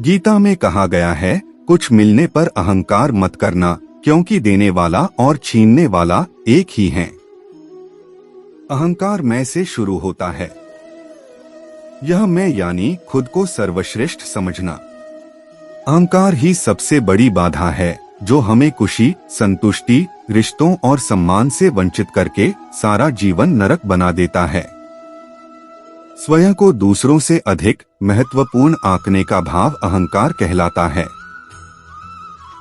गीता में कहा गया है, कुछ मिलने पर अहंकार मत करना, क्योंकि देने वाला और छीनने वाला एक ही है। अहंकार मैं से शुरू होता है। यह मैं यानी खुद को सर्वश्रेष्ठ समझना। अहंकार ही सबसे बड़ी बाधा है जो हमें खुशी, संतुष्टि, रिश्तों और सम्मान से वंचित करके सारा जीवन नरक बना देता है। स्वयं को दूसरों से अधिक महत्वपूर्ण आंकने का भाव अहंकार कहलाता है।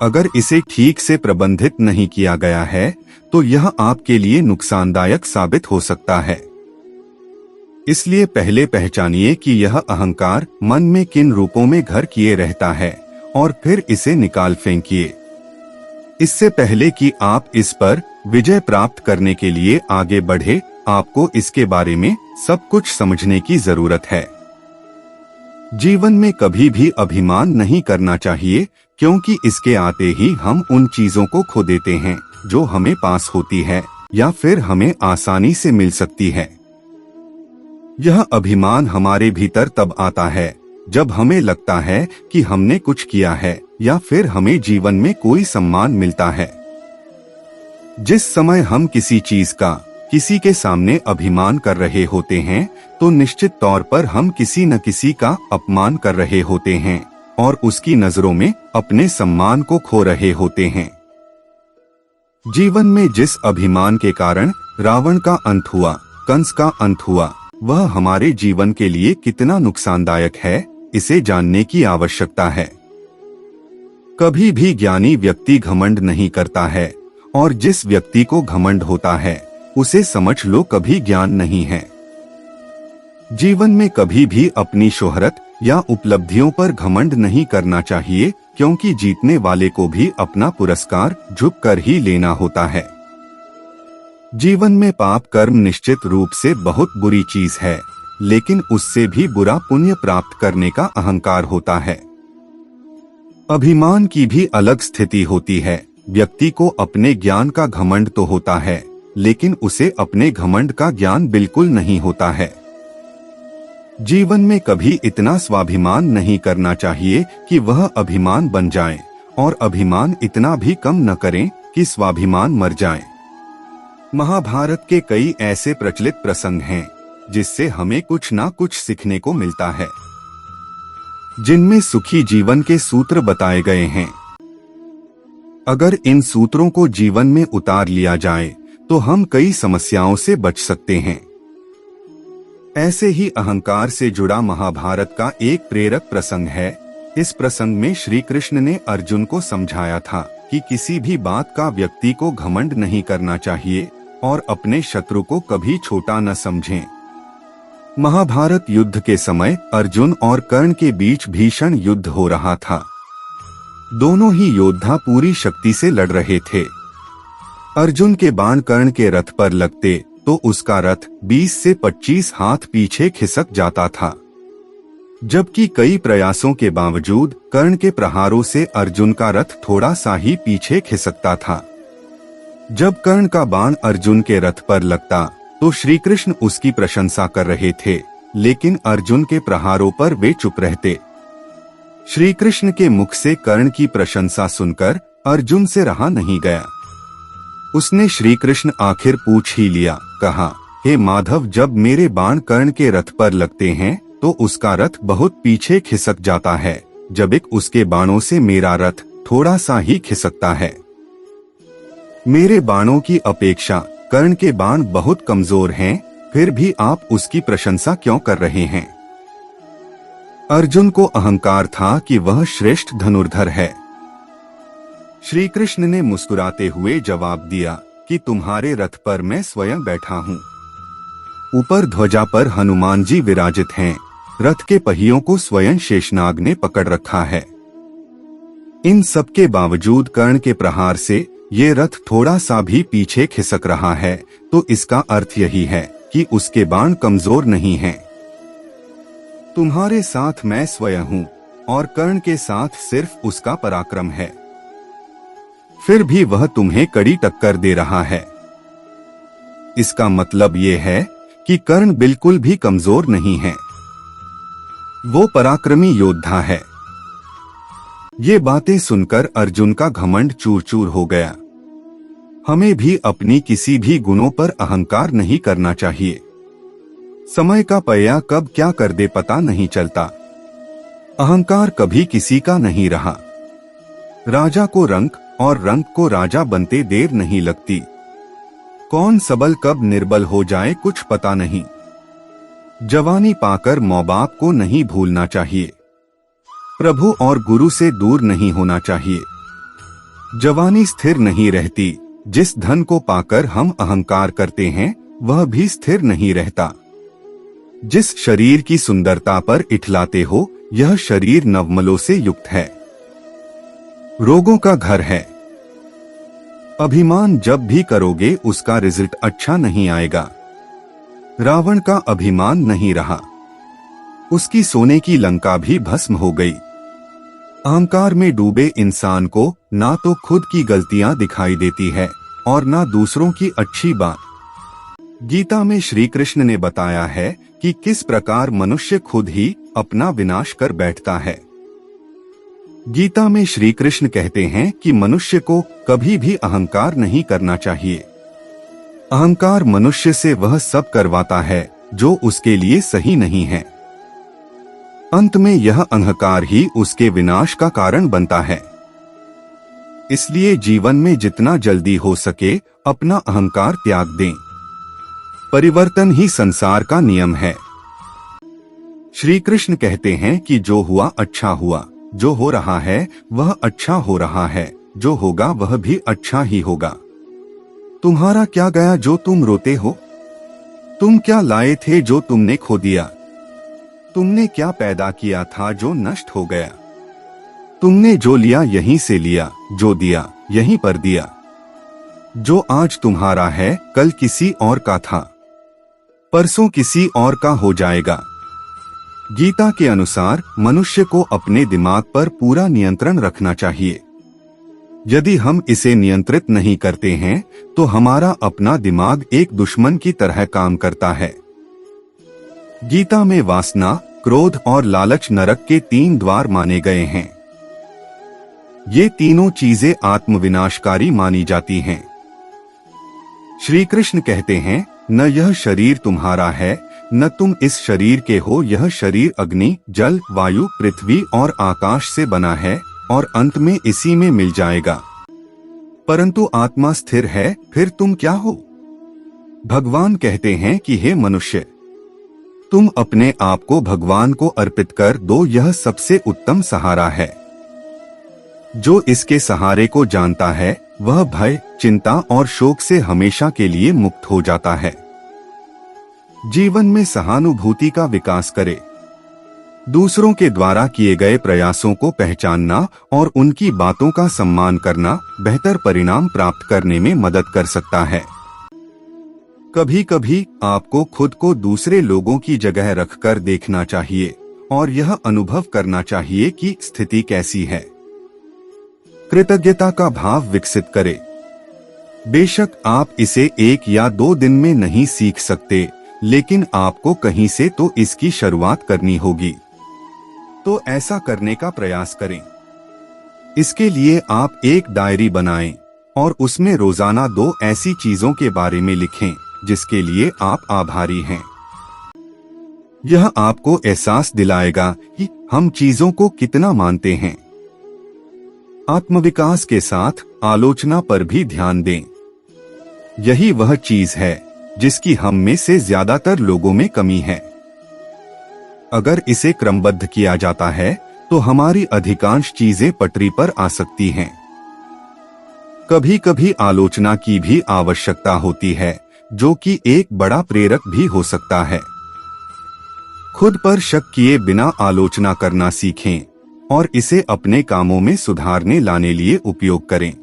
अगर इसे ठीक से प्रबंधित नहीं किया गया है तो यह आपके लिए नुकसानदायक साबित हो सकता है। इसलिए पहले पहचानिए कि यह अहंकार मन में किन रूपों में घर किए रहता है और फिर इसे निकाल फेंकिए। इससे पहले कि आप इस पर विजय प्राप्त करने के लिए आगे बढ़े, आपको इसके बारे में सब कुछ समझने की जरूरत है। जीवन में कभी भी अभिमान नहीं करना चाहिए, क्योंकि इसके आते ही हम उन चीजों को खो देते हैं जो हमें पास होती है या फिर हमें आसानी से मिल सकती है। यह अभिमान हमारे भीतर तब आता है जब हमें लगता है कि हमने कुछ किया है या फिर हमें जीवन में कोई सम्मान मिलता है। जिस समय हम किसी चीज का किसी के सामने अभिमान कर रहे होते हैं तो निश्चित तौर पर हम किसी न किसी का अपमान कर रहे होते हैं और उसकी नजरों में अपने सम्मान को खो रहे होते हैं। जीवन में जिस अभिमान के कारण रावण का अंत हुआ, कंस का अंत हुआ, वह हमारे जीवन के लिए कितना नुकसानदायक है, इसे जानने की आवश्यकता है। कभी भी ज्ञानी व्यक्ति घमंड नहीं करता है, और जिस व्यक्ति को घमंड होता है उसे समझ लो कभी ज्ञान नहीं है। जीवन में कभी भी अपनी शोहरत या उपलब्धियों पर घमंड नहीं करना चाहिए, क्योंकि जीतने वाले को भी अपना पुरस्कार झुक कर ही लेना होता है। जीवन में पाप कर्म निश्चित रूप से बहुत बुरी चीज है, लेकिन उससे भी बुरा पुण्य प्राप्त करने का अहंकार होता है। अभिमान की भी अलग स्थिति होती है। व्यक्ति को अपने ज्ञान का घमंड तो होता है, लेकिन उसे अपने घमंड का ज्ञान बिल्कुल नहीं होता है। जीवन में कभी इतना स्वाभिमान नहीं करना चाहिए कि वह अभिमान बन जाए, और अभिमान इतना भी कम न करें कि स्वाभिमान मर जाए। महाभारत के कई ऐसे प्रचलित प्रसंग हैं जिससे हमें कुछ ना कुछ सीखने को मिलता है, जिनमें सुखी जीवन के सूत्र बताए गए हैं। अगर इन सूत्रों को जीवन में उतार लिया जाए तो हम कई समस्याओं से बच सकते हैं। ऐसे ही अहंकार से जुड़ा महाभारत का एक प्रेरक प्रसंग है। इस प्रसंग में श्री कृष्ण ने अर्जुन को समझाया था कि किसी भी बात का व्यक्ति को घमंड नहीं करना चाहिए और अपने शत्रु को कभी छोटा न समझें। महाभारत युद्ध के समय अर्जुन और कर्ण के बीच भीषण युद्ध हो रहा था। दोनों ही योद्धा पूरी शक्ति से लड़ रहे थे। अर्जुन के बाण कर्ण के रथ पर लगते तो उसका रथ 20 से 25 हाथ पीछे खिसक जाता था, जबकि कई प्रयासों के बावजूद कर्ण के प्रहारों से अर्जुन का रथ थोड़ा सा ही पीछे खिसकता था। जब कर्ण का बाण अर्जुन के रथ पर लगता तो श्री कृष्ण उसकी प्रशंसा कर रहे थे, लेकिन अर्जुन के प्रहारों पर वे चुप रहते। श्री कृष्ण के मुख से कर्ण की प्रशंसा सुनकर अर्जुन से रहा नहीं गया। उसने श्री कृष्ण आखिर पूछ ही लिया, कहा, हे माधव, जब मेरे बाण कर्ण के रथ पर लगते हैं तो उसका रथ बहुत पीछे खिसक जाता है, जबकि उसके बाणों से मेरा रथ थोड़ा सा ही खिसकता है। मेरे बाणों की अपेक्षा कर्ण के बाण बहुत कमजोर हैं, फिर भी आप उसकी प्रशंसा क्यों कर रहे हैं? अर्जुन को अहंकार था कि वह श्रेष्ठ धनुर्धर है। श्री कृष्ण ने मुस्कुराते हुए जवाब दिया कि तुम्हारे रथ पर मैं स्वयं बैठा हूँ। ऊपर ध्वजा पर हनुमान जी विराजित हैं। रथ के पहियों को स्वयं शेषनाग ने पकड़ रखा है। इन सब के बावजूद कर्ण के प्रहार से ये रथ थोड़ा सा भी पीछे खिसक रहा है, तो इसका अर्थ यही है कि उसके बाण कमजोर नहीं हैं। तुम्हारे साथ मैं स्वयं हूँ और कर्ण के साथ सिर्फ उसका पराक्रम है, फिर भी वह तुम्हें कड़ी टक्कर दे रहा है। इसका मतलब ये है कि कर्ण बिल्कुल भी कमजोर नहीं है। वो पराक्रमी योद्धा है। ये बातें सुनकर अर्जुन का घमंड चूर चूर हो गया। हमें भी अपनी किसी भी गुणों पर अहंकार नहीं करना चाहिए। समय का पहिया कब क्या कर दे पता नहीं चलता। अहंकार कभी किसी का नहीं रहा। राजा को रंक और रंक को राजा बनते देर नहीं लगती। कौन सबल कब निर्बल हो जाए कुछ पता नहीं। जवानी पाकर माँ बाप को नहीं भूलना चाहिए। प्रभु और गुरु से दूर नहीं होना चाहिए। जवानी स्थिर नहीं रहती। जिस धन को पाकर हम अहंकार करते हैं वह भी स्थिर नहीं रहता। जिस शरीर की सुंदरता पर इठलाते हो यह शरीर नवमलों से युक्त है, रोगों का घर है। अभिमान जब भी करोगे उसका रिजल्ट अच्छा नहीं आएगा। रावण का अभिमान नहीं रहा, उसकी सोने की लंका भी भस्म हो गई। अहंकार में डूबे इंसान को ना तो खुद की गलतियां दिखाई देती है और ना दूसरों की अच्छी बात। गीता में श्री कृष्ण ने बताया है कि किस प्रकार मनुष्य खुद ही अपना विनाश कर बैठता है। गीता में श्री कृष्ण कहते हैं कि मनुष्य को कभी भी अहंकार नहीं करना चाहिए। अहंकार मनुष्य से वह सब करवाता है जो उसके लिए सही नहीं है। अंत में यह अहंकार ही उसके विनाश का कारण बनता है। इसलिए जीवन में जितना जल्दी हो सके अपना अहंकार त्याग दें। परिवर्तन ही संसार का नियम है। श्री कृष्ण कहते हैं कि जो हुआ अच्छा हुआ, जो हो रहा है वह अच्छा हो रहा है, जो होगा वह भी अच्छा ही होगा। तुम्हारा क्या गया जो तुम रोते हो? तुम क्या लाए थे जो तुमने खो दिया? तुमने क्या पैदा किया था जो नष्ट हो गया? तुमने जो लिया यहीं से लिया, जो दिया यहीं पर दिया। जो आज तुम्हारा है कल किसी और का था, परसों किसी और का हो जाएगा। गीता के अनुसार मनुष्य को अपने दिमाग पर पूरा नियंत्रण रखना चाहिए। यदि हम इसे नियंत्रित नहीं करते हैं तो हमारा अपना दिमाग एक दुश्मन की तरह काम करता है। गीता में वासना, क्रोध और लालच नरक के 3 द्वार माने गए हैं। ये तीनों चीजें आत्मविनाशकारी मानी जाती हैं। श्री कृष्ण कहते हैं, न यह शरीर तुम्हारा है न तुम इस शरीर के हो। यह शरीर अग्नि, जल, वायु, पृथ्वी और आकाश से बना है और अंत में इसी में मिल जाएगा। परंतु आत्मा स्थिर है, फिर तुम क्या हो? भगवान कहते हैं कि हे मनुष्य, तुम अपने आप को भगवान को अर्पित कर दो। यह सबसे उत्तम सहारा है। जो इसके सहारे को जानता है वह भय, चिंता और शोक से हमेशा के लिए मुक्त हो जाता है। जीवन में सहानुभूति का विकास करे। दूसरों के द्वारा किए गए प्रयासों को पहचानना और उनकी बातों का सम्मान करना बेहतर परिणाम प्राप्त करने में मदद कर सकता है। कभी कभी आपको खुद को दूसरे लोगों की जगह रखकर देखना चाहिए और यह अनुभव करना चाहिए कि स्थिति कैसी है। कृतज्ञता का भाव विकसित करें। बेशक आप इसे 1 या 2 दिन में नहीं सीख सकते, लेकिन आपको कहीं से तो इसकी शुरुआत करनी होगी। तो ऐसा करने का प्रयास करें। इसके लिए आप एक डायरी बनाएं और उसमें रोजाना 2 ऐसी चीजों के बारे में लिखें जिसके लिए आप आभारी हैं। यह आपको एहसास दिलाएगा कि हम चीजों को कितना मानते हैं। आत्मविकास के साथ आलोचना पर भी ध्यान दें। यही वह चीज है जिसकी हम में से ज्यादातर लोगों में कमी है। अगर इसे क्रमबद्ध किया जाता है तो हमारी अधिकांश चीजें पटरी पर आ सकती हैं। कभी कभी आलोचना की भी आवश्यकता होती है, जो कि एक बड़ा प्रेरक भी हो सकता है। खुद पर शक किए बिना आलोचना करना सीखें और इसे अपने कामों में सुधारने लाने लिए उपयोग करें।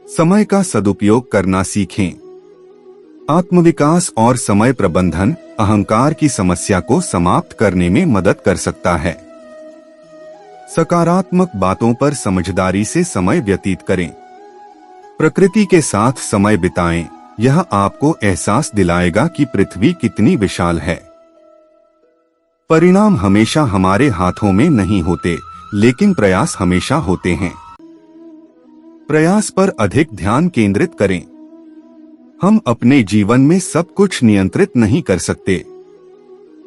समय का सदुपयोग करना सीखें। आत्मविकास और समय प्रबंधन अहंकार की समस्या को समाप्त करने में मदद कर सकता है। सकारात्मक बातों पर समझदारी से समय व्यतीत करें। प्रकृति के साथ समय बिताएं। यह आपको एहसास दिलाएगा कि पृथ्वी कितनी विशाल है। परिणाम हमेशा हमारे हाथों में नहीं होते, लेकिन प्रयास हमेशा होते हैं। प्रयास पर अधिक ध्यान केंद्रित करें। हम अपने जीवन में सब कुछ नियंत्रित नहीं कर सकते,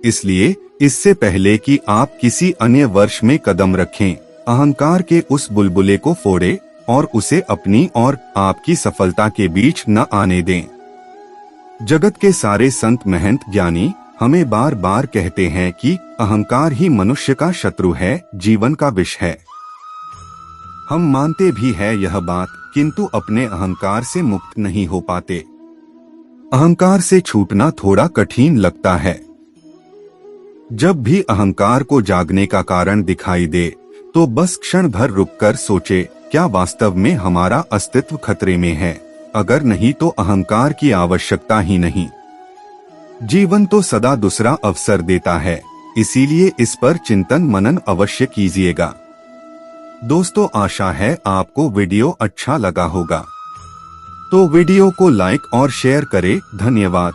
इसलिए इससे पहले कि आप किसी अन्य वर्ष में कदम रखें, अहंकार के उस बुलबुले को फोड़े और उसे अपनी और आपकी सफलता के बीच न आने दें। जगत के सारे संत महंत ज्ञानी हमें बार बार कहते हैं कि अहंकार ही मनुष्य का शत्रु है, जीवन का विष है। हम मानते भी है यह बात, किंतु अपने अहंकार से मुक्त नहीं हो पाते। अहंकार से छूटना थोड़ा कठिन लगता है। जब भी अहंकार को जागने का कारण दिखाई दे, तो बस क्षण भर रुककर सोचे, क्या वास्तव में हमारा अस्तित्व खतरे में है? अगर नहीं तो अहंकार की आवश्यकता ही नहीं। जीवन तो सदा दूसरा अवसर देता है, इसीलिए इस पर चिंतन मनन अवश्य कीजिएगा। दोस्तों, आशा है आपको वीडियो अच्छा लगा होगा, तो वीडियो को लाइक और शेयर करें। धन्यवाद।